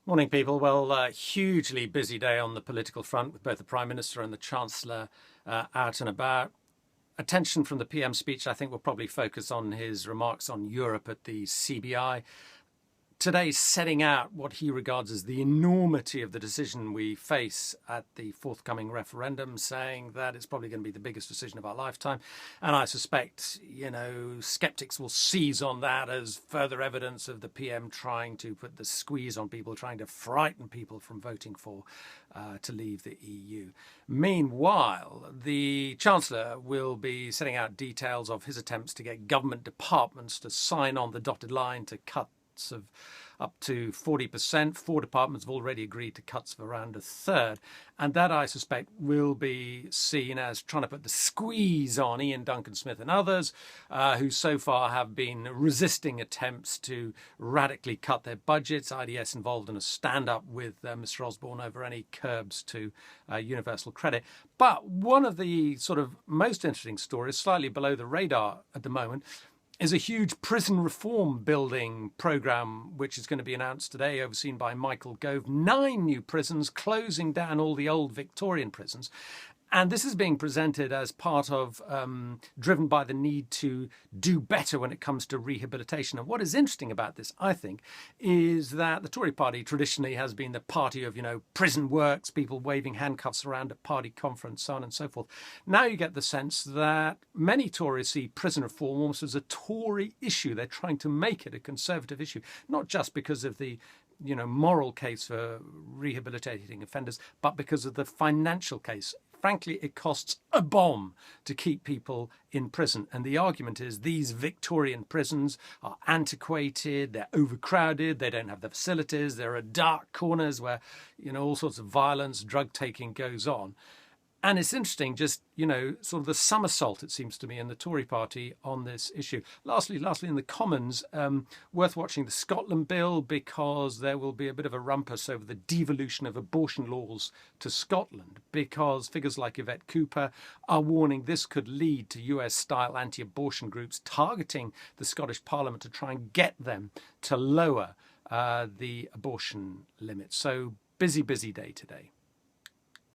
Morning, people. Well, hugely busy day on the political front with both the Prime Minister and the Chancellor out and about. Attention from the PM speech, I think, will probably focus on his remarks on Europe at the CBI. Today, setting out what he regards as the enormity of the decision we face at the forthcoming referendum, saying that it's probably going to be the biggest decision of our lifetime. And I suspect, skeptics will seize on that as further evidence of the PM trying to put the squeeze on people, trying to frighten people from voting to leave the EU. Meanwhile, the Chancellor will be setting out details of his attempts to get government departments to sign on the dotted line to cut of up to 40%. Four departments have already agreed to cuts of around a third. And that, I suspect, will be seen as trying to put the squeeze on Ian Duncan Smith and others who so far have been resisting attempts to radically cut their budgets. IDS involved in a stand-up with Mr. Osborne over any curbs to universal credit. But one of the sort of most interesting stories, slightly below the radar at the moment, is a huge prison reform building programme which is going to be announced today, overseen by Michael Gove. 9 new prisons, closing down all the old Victorian prisons. And this is being presented as part of, driven by the need to do better when it comes to rehabilitation. And what is interesting about this, I think, is that the Tory party traditionally has been the party of, prison works, people waving handcuffs around at party conference, so on and so forth. Now you get the sense that many Tories see prison reform almost as a Tory issue. They're trying to make it a Conservative issue, not just because of the moral case for rehabilitating offenders, but because of the financial case. Frankly, it costs a bomb to keep people in prison. And the argument is these Victorian prisons are antiquated, they're overcrowded, they don't have the facilities, there are dark corners where, all sorts of violence, drug taking goes on. And it's interesting, just, sort of the somersault, it seems to me, in the Tory party on this issue. Lastly, in the Commons, worth watching the Scotland bill, because there will be a bit of a rumpus over the devolution of abortion laws to Scotland, because figures like Yvette Cooper are warning this could lead to US-style anti-abortion groups targeting the Scottish Parliament to try and get them to lower the abortion limits. So busy day today.